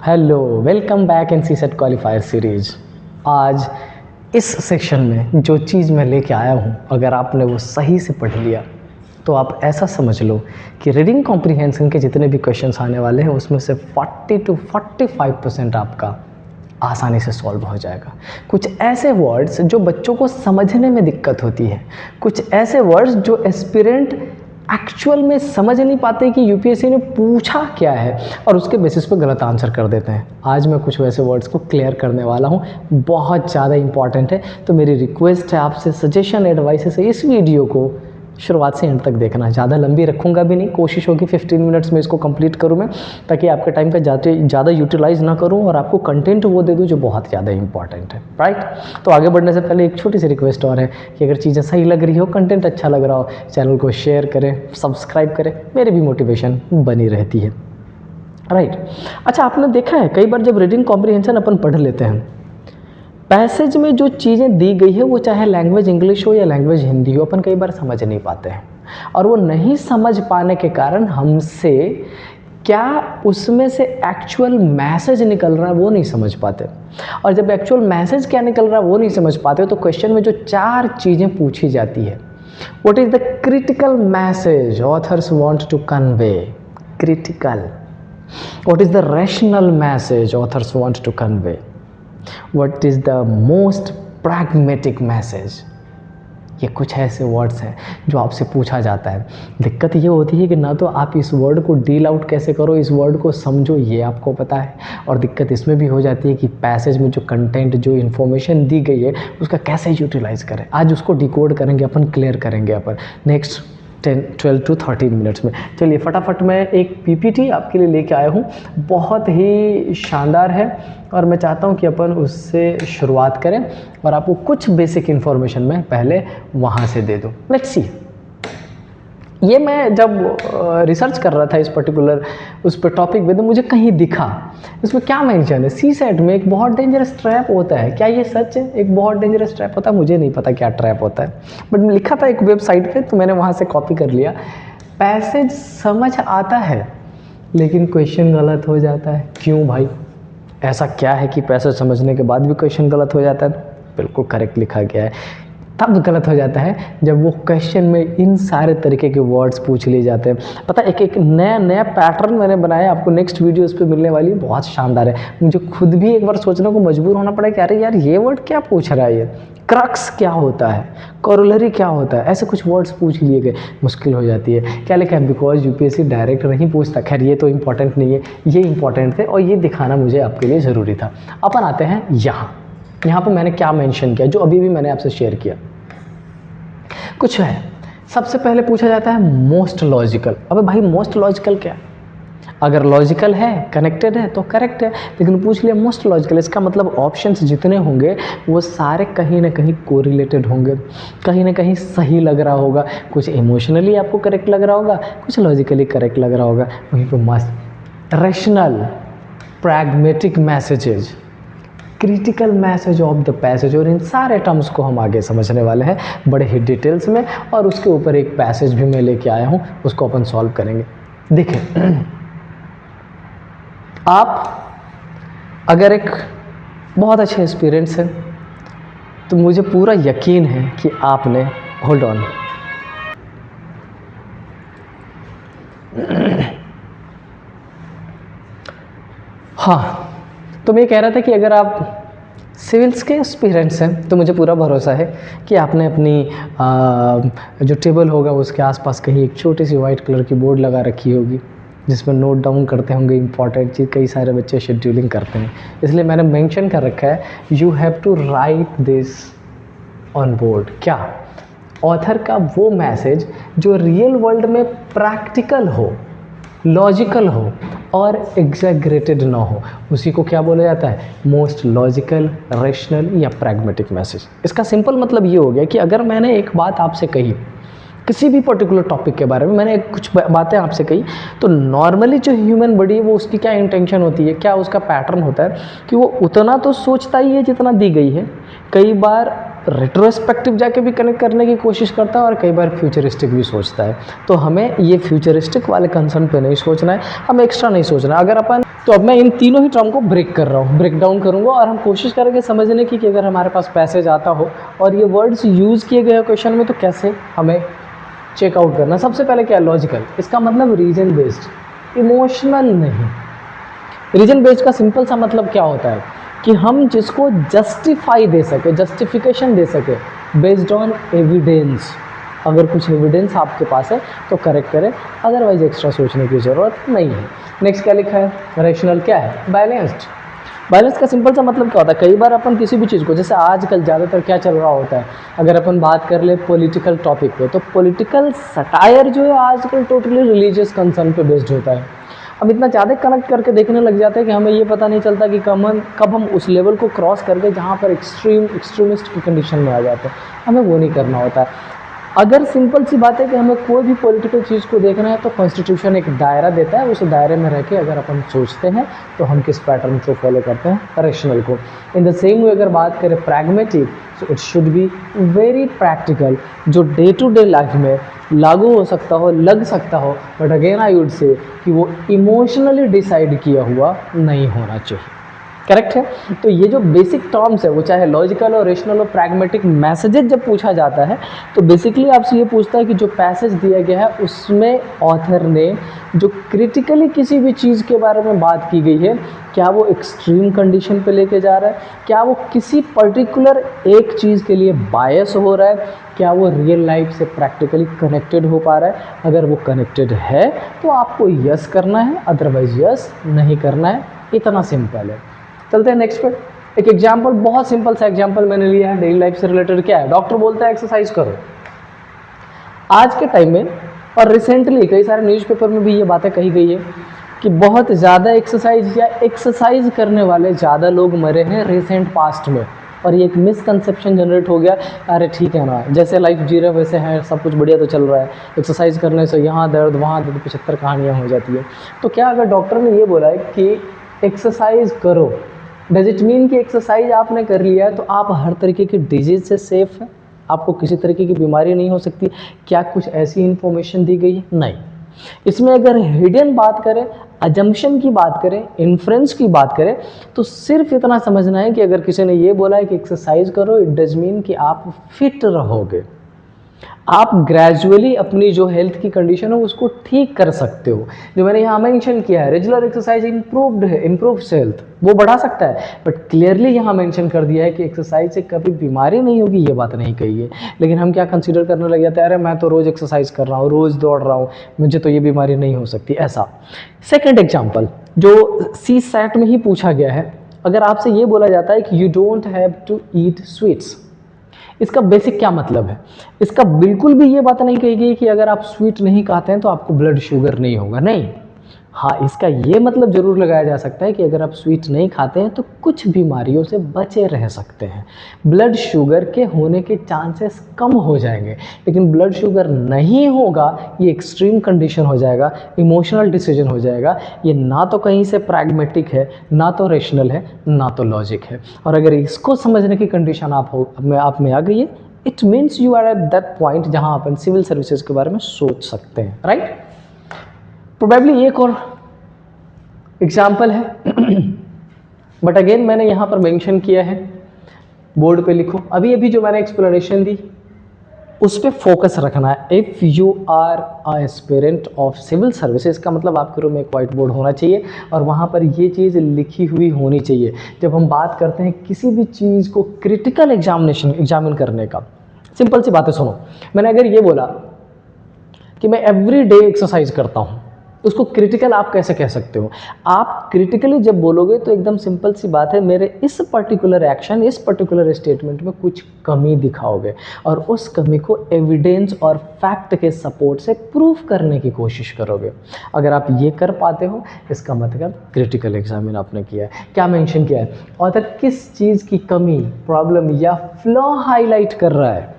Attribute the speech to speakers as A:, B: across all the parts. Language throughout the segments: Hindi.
A: Hello, welcome back in CSAT qualifier series. आज इस सेक्शन में जो चीज़ मैं लेके आया हूँ, अगर आपने वो सही से पढ़ लिया तो आप ऐसा समझ लो कि रीडिंग कॉम्प्रिहेंशन के जितने भी क्वेश्चंस आने वाले हैं उसमें से 40 to 45% आपका आसानी से सॉल्व हो जाएगा। कुछ ऐसे वर्ड्स जो बच्चों को समझने में दिक्कत होती है, कुछ ऐसे वर्ड्स जो एस्पिरेंट एक्चुअल में समझ नहीं पाते कि यूपीएससी ने पूछा क्या है और उसके बेसिस पे गलत आंसर कर देते हैं। आज मैं कुछ वैसे वर्ड्स को क्लियर करने वाला हूँ, बहुत ज़्यादा इंपॉर्टेंट है। तो मेरी रिक्वेस्ट है आपसे, सजेशन एडवाइस है, इस वीडियो को शुरुआत से एंड तक देखना। ज़्यादा लंबी रखूँगा भी नहीं, कोशिश होगी 15 मिनट्स में इसको कंप्लीट करूँ मैं, ताकि आपके टाइम का ज़्यादा यूटिलाइज़ ना करूँ और आपको कंटेंट वो दे दूँ जो बहुत ज़्यादा इंपॉर्टेंट है। राइट, तो आगे बढ़ने से पहले एक छोटी सी रिक्वेस्ट और है कि अगर चीज़ें सही लग रही हो, कंटेंट अच्छा लग रहा हो, चैनल को शेयर करें, सब्सक्राइब करें, मेरी भी मोटिवेशन बनी रहती है। राइट, अच्छा आपने देखा है कई बार जब रीडिंग कॉम्प्रिहेंशन अपन पढ़ लेते हैं, पैसेज में जो चीज़ें दी गई है वो चाहे लैंग्वेज इंग्लिश हो या लैंग्वेज हिंदी हो, अपन कई बार समझ नहीं पाते हैं और वो नहीं समझ पाने के कारण हमसे क्या उसमें से एक्चुअल मैसेज निकल रहा है वो नहीं समझ पाते। और जब एक्चुअल मैसेज क्या निकल रहा है वो नहीं समझ पाते तो क्वेश्चन में जो 4 चीज़ें पूछी जाती है, what is the critical message authors want to convey, critical. What is the rational message authors want to convey, What is the most pragmatic message? ये कुछ ऐसे वर्ड्स हैं जो आपसे पूछा जाता है। दिक्कत ये होती है कि ना तो आप इस वर्ड को डील आउट कैसे करो, इस वर्ड को समझो, ये आपको पता है, और दिक्कत इसमें भी हो जाती है कि पैसेज में जो कंटेंट, जो इन्फॉर्मेशन दी गई है उसका कैसे यूटिलाइज़ करें। आज उसको डिकोड करेंगे अपन, क्लियर करेंगे अपन नेक्स्ट 12 to 13 मिनट्स में। चलिए फटाफट मैं एक पीपीटी आपके लिए लेके आया हूँ, बहुत ही शानदार है और मैं चाहता हूँ कि अपन उससे शुरुआत करें और आपको कुछ बेसिक इन्फॉर्मेशन मैं पहले वहाँ से दे दूँ। लेट्स सी, ये मैं जब रिसर्च कर रहा था इस पर्टिकुलर उस पर टॉपिक पे तो मुझे कहीं दिखा, इसमें क्या मेंशन है, सीसेट में एक बहुत डेंजरस ट्रैप होता है। क्या ये सच है? एक बहुत डेंजरस ट्रैप होता है? मुझे नहीं पता क्या ट्रैप होता है, बट लिखा था एक वेबसाइट पे तो मैंने वहाँ से कॉपी कर लिया। पैसेज समझ आता है लेकिन क्वेश्चन गलत हो जाता है। क्यों भाई, ऐसा क्या है कि पैसेज समझने के बाद भी क्वेश्चन गलत हो जाता है? बिल्कुल करेक्ट लिखा गया है। तब गलत हो जाता है जब वो क्वेश्चन में इन सारे तरीके के वर्ड्स पूछ लिए जाते हैं। पता एक नया पैटर्न मैंने बनाया, आपको नेक्स्ट वीडियो उस पर मिलने वाली, बहुत शानदार है। मुझे खुद भी एक बार सोचने को मजबूर होना पड़ा कि अरे यार ये वर्ड क्या पूछ रहा है, ये क्रक्स क्या होता है, कोरोलरी क्या होता है, ऐसे कुछ वर्ड्स पूछ लिए गए, मुश्किल हो जाती है। क्या लिखा है? बिकॉज यूपीएससी डायरेक्ट नहीं पूछता। खैर ये तो इंपॉर्टेंट नहीं है, ये इंपॉर्टेंट थे और ये दिखाना मुझे आपके लिए ज़रूरी था। अपन आते हैं यहाँ पर मैंने क्या मेंशन किया जो अभी भी मैंने आपसे शेयर किया कुछ है। सबसे पहले पूछा जाता है मोस्ट लॉजिकल। अबे भाई मोस्ट लॉजिकल क्या? अगर लॉजिकल है, कनेक्टेड है तो करेक्ट है, लेकिन पूछ लिया मोस्ट लॉजिकल, इसका मतलब ऑप्शंस जितने होंगे वो सारे कहीं ना कहीं कोरिलेटेड होंगे, कहीं ना कहीं सही लग रहा होगा। कुछ इमोशनली आपको करेक्ट लग रहा होगा, कुछ लॉजिकली करेक्ट लग रहा होगा। वहीं पर मस्त rational, pragmatic messages, critical message of the passage, और इन सारे टर्म्स को हम आगे समझने वाले हैं बड़े ही डिटेल्स में। और उसके ऊपर एक पैसेज भी मैं लेके आया हूँ, उसको अपन सॉल्व करेंगे। देखिए, आप अगर एक बहुत अच्छे एक्सपीरियंस है तो मुझे पूरा यकीन है कि आपने, होल्ड ऑन, हाँ, तो मैं कह रहा था कि अगर आप सिविल्स के एक्सपीरियंस हैं तो मुझे पूरा भरोसा है कि आपने अपनी जो टेबल होगा उसके आसपास कहीं एक छोटी सी वाइट कलर की बोर्ड लगा रखी होगी जिसमें नोट डाउन करते होंगे इंपॉर्टेंट चीज़। कई सारे बच्चे शेड्यूलिंग करते हैं, इसलिए मैंने मेंशन कर रखा है you have to write this on board. क्या? ऑथर का वो मैसेज जो रियल वर्ल्ड में प्रैक्टिकल हो, लॉजिकल हो और एग्जैगरेटेड ना हो, उसी को क्या बोला जाता है? मोस्ट लॉजिकल, रैशनल या प्रैग्मेटिक मैसेज। इसका सिंपल मतलब ये हो गया कि अगर मैंने एक बात आपसे कही, किसी भी पर्टिकुलर टॉपिक के बारे में मैंने कुछ बातें आपसे कही, तो नॉर्मली जो ह्यूमन बॉडी है वो उसकी क्या इंटेंशन होती है, क्या उसका पैटर्न होता है कि वो उतना तो सोचता ही है जितना दी गई है। कई बार रेट्रोस्पेक्टिव जाके भी कनेक्ट करने की कोशिश करता है और कई बार फ्यूचरिस्टिक भी सोचता है। तो हमें ये फ्यूचरिस्टिक वाले कंसर्न पे नहीं सोचना है, हमें एक्स्ट्रा नहीं सोचना है। अगर अपन तो अब मैं इन तीनों ही टर्म को ब्रेक कर रहा हूँ, ब्रेक डाउन करूँगा और हम कोशिश करेंगे समझने की कि अगर हमारे पास पैसेज आता हो और ये वर्ड्स यूज़ किए गए क्वेश्चन में तो कैसे हमें चेकआउट करना। सबसे पहले क्या है? लॉजिकल। इसका मतलब रीजन बेस्ड, इमोशनल नहीं। रीजन बेस्ड का सिंपल सा मतलब क्या होता है कि हम जिसको जस्टिफाई दे सके, जस्टिफिकेशन दे सके बेस्ड ऑन एविडेंस। अगर कुछ एविडेंस आपके पास है तो करेक्ट करें, अदरवाइज एक्स्ट्रा सोचने की ज़रूरत नहीं है। नेक्स्ट क्या लिखा है? रैशनल क्या है? बैलेंस्ड। बैलेंस का सिंपल सा मतलब क्या होता है? कई बार अपन किसी भी चीज़ को, जैसे आजकल ज़्यादातर क्या चल रहा होता है, अगर अपन बात कर ले पॉलिटिकल टॉपिक पे, तो पॉलिटिकल सटायर जो है आजकल टोटली रिलीजियस कंसर्न पे बेस्ड होता है। हम इतना ज़्यादा कनेक्ट करके देखने लग जाते हैं कि हमें ये पता नहीं चलता कि कब हम उस लेवल को क्रॉस करके जहाँ पर एक्सट्रीमिस्ट की कंडीशन में आ जाते हैं। हमें वो नहीं करना होता है। अगर सिंपल सी बात है कि हमें कोई भी पॉलिटिकल चीज़ को देखना है तो कॉन्स्टिट्यूशन एक दायरा देता है, उस दायरे में रह के अगर अपन सोचते हैं तो हम किस पैटर्न को फॉलो करते हैं? रैशनल को। इन द सेम वे अगर बात करें pragmatic, so it should be very practical, जो डे टू डे लाइफ में लागू हो सकता हो, लग सकता हो, but again I would say कि वो इमोशनली डिसाइड किया हुआ नहीं होना चाहिए। करेक्ट है? तो ये जो बेसिक टर्म्स है, वो चाहे लॉजिकल और रेशनल और प्रैग्मेटिक, मैसेजेस जब पूछा जाता है तो बेसिकली आपसे ये पूछता है कि जो पैसेज दिया गया है उसमें ऑथर ने जो क्रिटिकली किसी भी चीज़ के बारे में बात की गई है, क्या वो एक्सट्रीम कंडीशन पे लेके जा रहा है, क्या वो किसी पर्टिकुलर एक चीज़ के लिए बायस हो रहा है, क्या वो रियल लाइफ से प्रैक्टिकली कनेक्टेड हो पा रहा है। अगर वो कनेक्टेड है तो आपको यस करना है, अदरवाइज यस नहीं करना है। इतना सिंपल है। चलते हैं नेक्स्ट पे। एक एग्जाम्पल, बहुत सिंपल सा एग्जाम्पल मैंने लिया है डेली लाइफ से रिलेटेड। क्या है? डॉक्टर बोलता है एक्सरसाइज करो। आज के टाइम में और रिसेंटली कई सारे न्यूज़पेपर में भी ये बातें कही गई है कि बहुत ज़्यादा एक्सरसाइज या एक्सरसाइज करने वाले ज़्यादा लोग मरे हैं रिसेंट पास्ट में। और ये एक मिसकंसेप्शन जनरेट हो गया, अरे ठीक है ना, जैसे लाइफ जी रहे वैसे है, सब कुछ बढ़िया तो चल रहा है, एक्सरसाइज करने से यहाँ दर्द वहाँ दर्द 75 कहानियाँ हो जाती है। तो क्या अगर डॉक्टर ने ये बोला है कि एक्सरसाइज करो, डज इट मीन कि एक्सरसाइज आपने कर लिया है तो आप हर तरीके की डिजीज से सेफ हैं, आपको किसी तरीके की बीमारी नहीं हो सकती? क्या कुछ ऐसी इन्फॉर्मेशन दी गई है? नहीं। इसमें अगर हिडन बात करें, अजम्पशन की बात करें, इन्फ्रेंस की बात करें, तो सिर्फ इतना समझना है कि अगर किसी ने ये बोला है कि एक्सरसाइज करो, इट डज मीन कि आप फिट रहोगे, आप ग्रेजुअली अपनी जो हेल्थ की कंडीशन है उसको ठीक कर सकते हो। जो मैंने यहाँ मेंशन किया है, रेगुलर एक्सरसाइज इम्प्रूव्ड है, इम्प्रूव्स हेल्थ, वो बढ़ा सकता है, बट क्लियरली यहाँ मेंशन कर दिया है कि एक्सरसाइज से कभी बीमारी नहीं होगी, ये बात नहीं कही है। लेकिन हम क्या कंसीडर करने लग जाते हैं, अरे मैं तो रोज़ एक्सरसाइज कर रहा हूँ, रोज़ दौड़ रहा हूँ, मुझे तो ये बीमारी नहीं हो सकती, ऐसा। सेकेंड एग्जाम्पल जो सी सैट में ही पूछा गया है, अगर आपसे ये बोला जाता है कि you don't have to eat sweets, इसका बेसिक क्या मतलब है? इसका बिल्कुल भी ये बात नहीं कही गई कि अगर आप स्वीट नहीं खाते हैं तो आपको ब्लड शुगर नहीं होगा, नहीं। हाँ, इसका ये मतलब ज़रूर लगाया जा सकता है कि अगर आप स्वीट नहीं खाते हैं तो कुछ बीमारियों से बचे रह सकते हैं, ब्लड शुगर के होने के चांसेस कम हो जाएंगे। लेकिन ब्लड शुगर नहीं होगा, ये एक्सट्रीम कंडीशन हो जाएगा, इमोशनल डिसीजन हो जाएगा। ये ना तो कहीं से प्रैग्मेटिक है, ना तो रेशनल है, ना तो लॉजिक है। और अगर इसको समझने की कंडीशन आप में आ गई है, it means you are at that point जहाँ अपन सिविल सर्विसेज के बारे में सोच सकते हैं, राइट। प्रोबेबली एक और एग्जाम्पल है, बट अगेन मैंने यहाँ पर मेंशन किया है, बोर्ड पे लिखो। अभी अभी जो मैंने एक्सप्लेनेशन दी उस पर फोकस रखना है। If you are a aspirant of civil services, का मतलब आपके रूम में एक वाइट बोर्ड होना चाहिए और वहाँ पर ये चीज़ लिखी हुई होनी चाहिए। जब हम बात करते हैं किसी भी चीज़ को क्रिटिकल एग्जामिन करने का, सिंपल सी बातें सुनो। मैंने अगर ये बोला कि मैं एवरी डे एक्सरसाइज करता हूँ, उसको क्रिटिकल आप कैसे कह सकते हो? आप क्रिटिकली जब बोलोगे तो एकदम सिंपल सी बात है, मेरे इस पर्टिकुलर एक्शन, इस पर्टिकुलर स्टेटमेंट में कुछ कमी दिखाओगे और उस कमी को एविडेंस और फैक्ट के सपोर्ट से प्रूफ करने की कोशिश करोगे। अगर आप ये कर पाते हो, इसका मतलब क्रिटिकल एग्जामिन आपने किया है। क्या मेंशन किया है? ऑथर किस चीज़ की कमी, प्रॉब्लम या फ्लॉ हाईलाइट कर रहा है,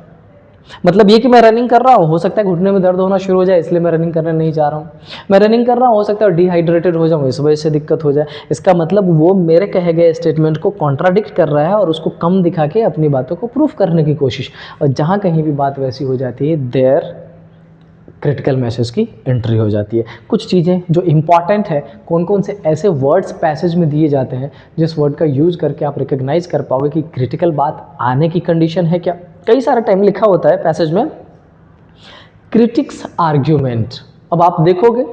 A: मतलब ये कि मैं रनिंग कर रहा हूँ, हो सकता है घुटने में दर्द होना शुरू हो जाए इसलिए मैं रनिंग करने नहीं जा रहा हूँ। मैं रनिंग कर रहा हूँ, हो सकता है डिहाइड्रेटेड हो जाऊँ, इस वजह से दिक्कत हो जाए। इसका मतलब वो मेरे कहे गए स्टेटमेंट को कॉन्ट्राडिक्ट कर रहा है और उसको कम दिखा के अपनी बातों को प्रूफ करने की कोशिश। और जहाँ कहीं भी बात वैसी हो जाती है देयर क्रिटिकल मैसेज की एंट्री हो जाती है। कुछ चीज़ें जो इंपॉर्टेंट है, कौन कौन से ऐसे वर्ड्स पैसेज में दिए जाते हैं जिस वर्ड का यूज़ करके आप रिकग्नाइज कर पाओगे कि क्रिटिकल बात आने की कंडीशन है क्या। कई सारा टाइम लिखा होता है पैसेज में क्रिटिक्स आर्ग्यूमेंट। अब आप देखोगे,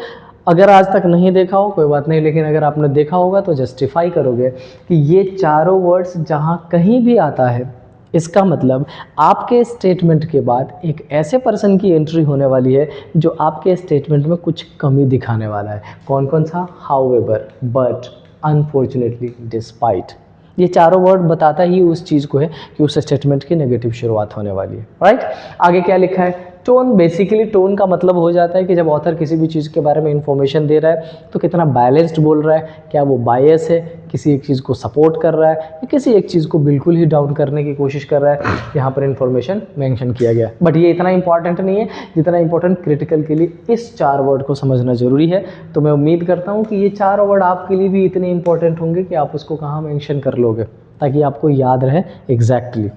A: अगर आज तक नहीं देखा हो कोई बात नहीं, लेकिन अगर आपने देखा होगा तो जस्टिफाई करोगे कि ये चारों वर्ड्स जहाँ कहीं भी आता है, इसका मतलब आपके स्टेटमेंट के बाद एक ऐसे पर्सन की एंट्री होने वाली है जो आपके स्टेटमेंट में कुछ कमी दिखाने वाला है। कौन कौन सा? However, but, unfortunately, despite. ये चारों वर्ड बताता ही उस चीज़ को है कि उस स्टेटमेंट की नेगेटिव शुरुआत होने वाली है। राइट, आगे क्या लिखा है? टोन। बेसिकली टोन का मतलब हो जाता है कि जब ऑथर किसी भी चीज़ के बारे में इंफॉर्मेशन दे रहा है तो कितना बैलेंस्ड बोल रहा है, क्या वो बायस है, किसी एक चीज़ को सपोर्ट कर रहा है या किसी एक चीज़ को बिल्कुल ही डाउन करने की कोशिश कर रहा है। यहाँ पर इंफॉर्मेशन मेंशन किया गया, बट ये इतना इंपॉर्टेंट नहीं है जितना इंपॉर्टेंट क्रिटिकल के लिए इस चार वर्ड को समझना जरूरी है। तो मैं उम्मीद करता हूँ कि ये चार वर्ड आपके लिए भी इतने इंपॉर्टेंट होंगे कि आप उसको कहाँ मेंशन कर लोगे ताकि आपको याद रहे एग्जैक्टली।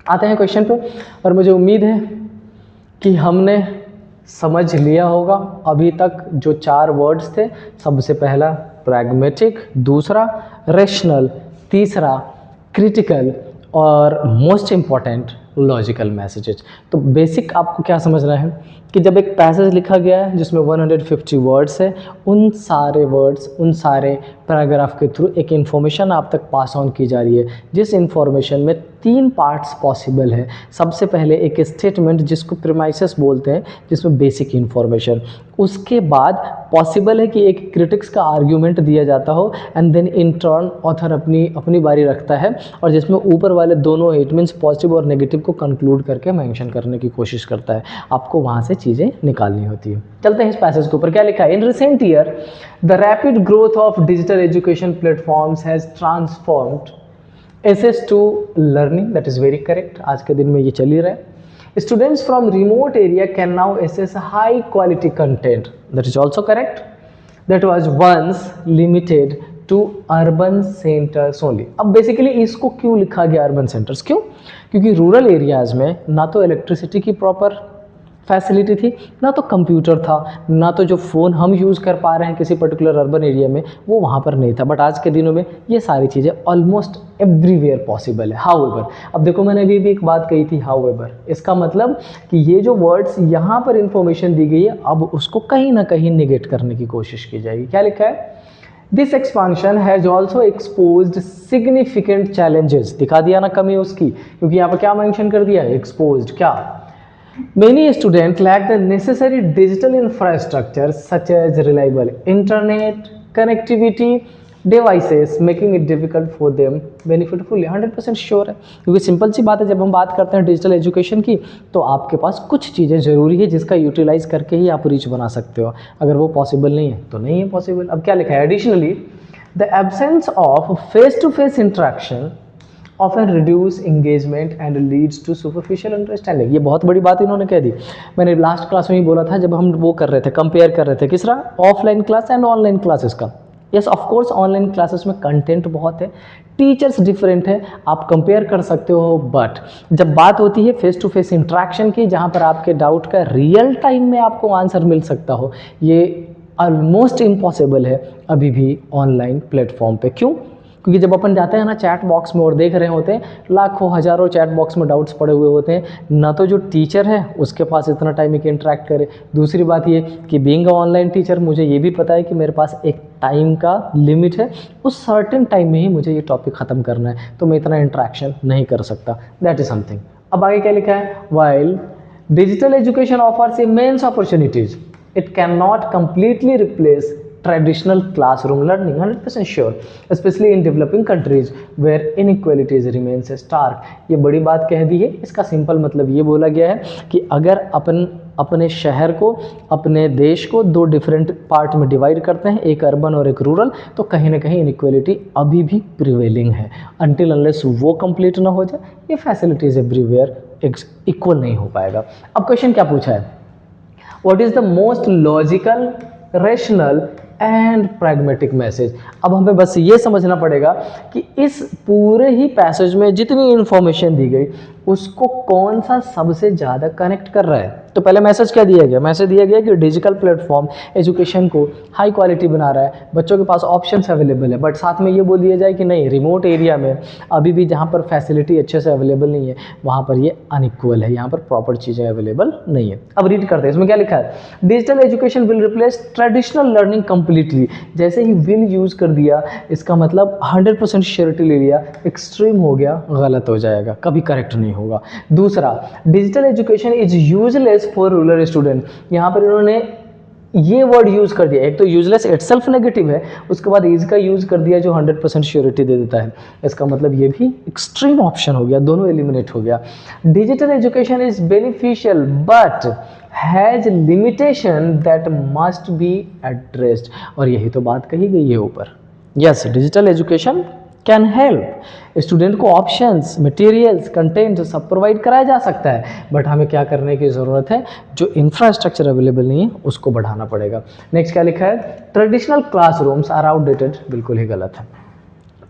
A: आते हैं क्वेश्चन पे, और मुझे उम्मीद है कि हमने समझ लिया होगा अभी तक जो चार वर्ड्स थे। सबसे पहला प्रैग्मेटिक, दूसरा रेशनल, तीसरा क्रिटिकल और मोस्ट इम्पॉर्टेंट लॉजिकल मैसेजेस। तो बेसिक आपको क्या समझना है कि जब एक पैसेज लिखा गया है जिसमें 150 वर्ड्स है, उन सारे वर्ड्स, उन सारे पैराग्राफ के थ्रू एक इन्फॉर्मेशन आप तक पास ऑन की जा रही है, जिस इन्फॉर्मेशन में तीन पार्ट्स पॉसिबल है। सबसे पहले एक स्टेटमेंट जिसको प्रीमाइसेस बोलते हैं, जिसमें बेसिक इन्फॉर्मेशन, उसके बाद पॉसिबल है कि एक क्रिटिक्स का आर्ग्यूमेंट दिया जाता हो, and then in turn author अपनी बारी रखता है और जिसमें ऊपर वाले दोनों इट मीन्स पॉजिटिव और नेगेटिव को कंक्लूड करके मेंशन करने की कोशिश करता है। आपको वहाँ से चीज़ें निकालनी होती है। चलते हैं इस पैसेज के ऊपर, क्या लिखा है? In recent year the rapid growth of digital education platforms has transformed access to learning. That is very correct. आज के दिन में ये चल ही रहा है। Students from remote area can now access high quality content. That is also correct. That was once limited to urban centers only. अब बेसिकली इसको क्यों लिखा गया urban centers? क्यों? क्योंकि रूरल एरियाज़ में ना तो इलेक्ट्रिसिटी की प्रॉपर फैसिलिटी थी, ना तो कंप्यूटर था, ना तो जो फ़ोन हम यूज़ कर पा रहे हैं किसी पर्टिकुलर अर्बन एरिया में वो वहाँ पर नहीं था। बट आज के दिनों में ये सारी चीज़ें ऑलमोस्ट एवरीवेयर पॉसिबल है। हाउएवर, अब देखो मैंने अभी भी एक बात कही थी, हाउएवर, इसका मतलब कि ये जो वर्ड्स यहाँ पर इंफॉर्मेशन दी गई है अब उसको कहीं ना कहीं निगेट करने की कोशिश की जाएगी। क्या लिखा है? This expansion has also exposed significant challenges. दिखा दिया ना कमी उसकी, क्योंकि यहाँ पर क्या मेंशन कर दिया? एक्सपोज्ड। क्या? Many students lack the necessary digital infrastructure such as reliable internet connectivity devices, making it difficult for them benefit fully. 100% sure है, क्योंकि सिंपल सी बात है, जब हम बात करते हैं डिजिटल एजुकेशन की तो आपके पास कुछ चीज़ें ज़रूरी है जिसका यूटिलाइज करके ही आप रीच बना सकते हो। अगर वो पॉसिबल नहीं है तो नहीं है पॉसिबल। अब क्या लिखा है? Additionally the absence of face to face interaction often reduce engagement and leads to superficial understanding. ये बहुत बड़ी बात इन्होंने कह दी। मैंने लास्ट क्लास में ही बोला था जब हम वो कर रहे थे, कंपेयर कर रहे थे किसरा? Offline class and online classes का। Yes of course online classes में कंटेंट बहुत है, टीचर्स डिफरेंट है, आप कंपेयर कर सकते हो, बट जब बात होती है फेस टू फेस इंट्रैक्शन की, जहाँ पर आपके डाउट का रियल टाइम में आपको आंसर मिल सकता हो, ये ऑलमोस्ट इम्पॉसिबल है अभी भी ऑनलाइन प्लेटफॉर्म पे। क्यों? क्योंकि जब अपन जाते हैं ना चैट बॉक्स में और देख रहे होते हैं लाखों हज़ारों चैट बॉक्स में डाउट्स पड़े हुए होते हैं, ना तो जो टीचर है उसके पास इतना टाइम है कि इंटरेक्ट करे। दूसरी बात ये कि बीइंग अ ऑनलाइन टीचर मुझे ये भी पता है कि मेरे पास एक टाइम का लिमिट है, उस सर्टेन टाइम में ही मुझे ये टॉपिक ख़त्म करना है, तो मैं इतना इंटरेक्शन नहीं कर सकता। That is something. अब आगे क्या लिखा है? While digital education offers immense opportunities, it can not completely replace traditional classroom learning. 100% sure, especially in developing countries where inequalities remains stark. ये बड़ी बात कह दी है। इसका सिंपल मतलब ये बोला गया है कि अगर अपने शहर को, अपने देश को दो डिफरेंट पार्ट में डिवाइड करते हैं, एक अर्बन और एक रूरल, तो कहीं ना कहीं इनइक्वालिटी अभी भी प्रिवेलिंग है। अनटिल अनलेस वो कंप्लीट ना हो जाए, ये फैसिलिटीज़ एवरीवेयर इक्वल नहीं हो पाएगा। अब क्वेश्चन क्या पूछा है, what is the most logical, rational and pragmatic message. अब हमें बस ये समझना पड़ेगा कि इस पूरे ही पैसेज में जितनी इंफॉर्मेशन दी गई उसको कौन सा सबसे ज़्यादा कनेक्ट कर रहा है। तो पहले मैसेज क्या दिया गया, मैसेज दिया गया कि डिजिटल प्लेटफॉर्म एजुकेशन को हाई क्वालिटी बना रहा है, बच्चों के पास ऑप्शंस अवेलेबल है, बट साथ में ये बोल दिया जाए कि नहीं, रिमोट एरिया में अभी भी जहाँ पर फैसिलिटी अच्छे से अवेलेबल नहीं है वहाँ पर ये अनइक्वल है, यहाँ पर प्रॉपर चीज़ें अवेलेबल नहीं है। अब रीड करते हैं, इसमें क्या लिखा है, digital education will replace traditional learning completely. जैसे ही विल यूज़ कर दिया इसका मतलब 100% श्योरिटी ले लिया, एक्सट्रीम हो गया, गलत हो जाएगा, कभी करेक्ट नहीं होगा। दूसरा, digital education is useless for rural student. यहाँ पर इन्होंने ये वर्ड यूज कर दिया, एक तो यूजलेस इटसेल्फ नेगेटिव है, उसके बाद इज का यूज कर दिया जो 100% श्योरिटी दे देता है, इसका मतलब ये भी एक्सट्रीम ऑप्शन हो गया, दोनों एलिमिनेट हो गया। Digital education is beneficial but has limitation that must be addressed, और यही तो बात कही गई है ऊपर। Yes, digital education can help, student को ऑप्शंस, मटेरियल्स, कंटेंट सब प्रोवाइड कराया जा सकता है, बट हमें क्या करने की ज़रूरत है, जो इंफ्रास्ट्रक्चर अवेलेबल नहीं है उसको बढ़ाना पड़ेगा। नेक्स्ट क्या लिखा है, ट्रेडिशनल क्लासरूम्स आर आउटडेटेड, बिल्कुल ही गलत है।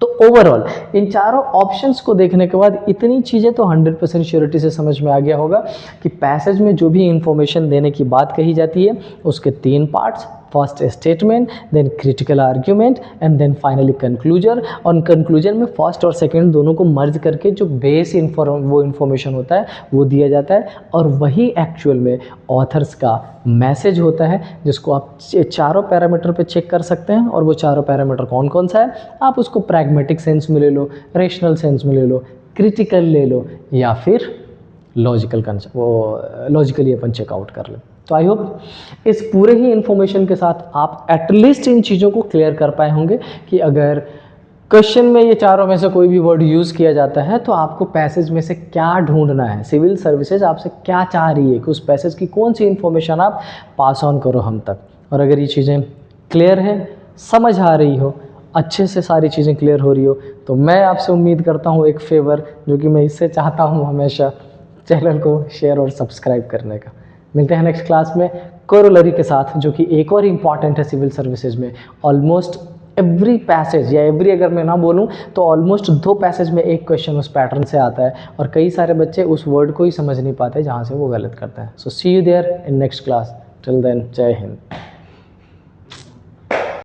A: तो ओवरऑल इन चारों ऑप्शंस को देखने के बाद इतनी चीज़ें तो 100% श्योरिटी से समझ में आ गया होगा कि पैसेज में जो भी इंफॉर्मेशन देने की बात कही जाती है उसके 3 parts, first statement, then critical argument and then finally conclusion. और कंक्लूजन में फर्स्ट और सेकंड दोनों को मर्ज करके जो बेस वो इन्फॉर्मेशन होता है वो दिया जाता है, और वही एक्चुअल में ऑथर्स का मैसेज होता है जिसको आप चारों पैरामीटर पे चेक कर सकते हैं। और वो चारों पैरामीटर कौन कौन सा है, आप उसको प्रैग्मेटिक सेंस में ले लो, रेशनल सेंस में ले लो, क्रिटिकल ले लो, या फिर लॉजिकली अपन चेकआउट कर लें। तो आई होप इस पूरे ही इन्फॉर्मेशन के साथ आप एटलीस्ट इन चीज़ों को क्लियर कर पाए होंगे कि अगर क्वेश्चन में ये चारों में से कोई भी वर्ड यूज़ किया जाता है तो आपको पैसेज में से क्या ढूंढना है, सिविल सर्विसेज आपसे क्या चाह रही है कि उस पैसेज की कौन सी इन्फॉर्मेशन आप पास ऑन करो हम तक। और अगर ये चीज़ें क्लियर हैं, समझ आ रही हो, अच्छे से सारी चीज़ें क्लियर हो रही हो, तो मैं आपसे उम्मीद करता हूँ एक फेवर जो कि मैं इससे चाहता हूँ हमेशा, चैनल को शेयर और सब्सक्राइब करने का। मिलते हैं नेक्स्ट क्लास में कोरोलरी के साथ, जो कि एक और इम्पॉर्टेंट है सिविल सर्विसेज में। ऑलमोस्ट एवरी पैसेज या एवरी अगर मैं ना बोलूं तो ऑलमोस्ट 2 पैसेज में एक क्वेश्चन उस पैटर्न से आता है, और कई सारे बच्चे उस वर्ड को ही समझ नहीं पाते जहां से वो गलत करते हैं। So see you there in next class, till then जय हिंद।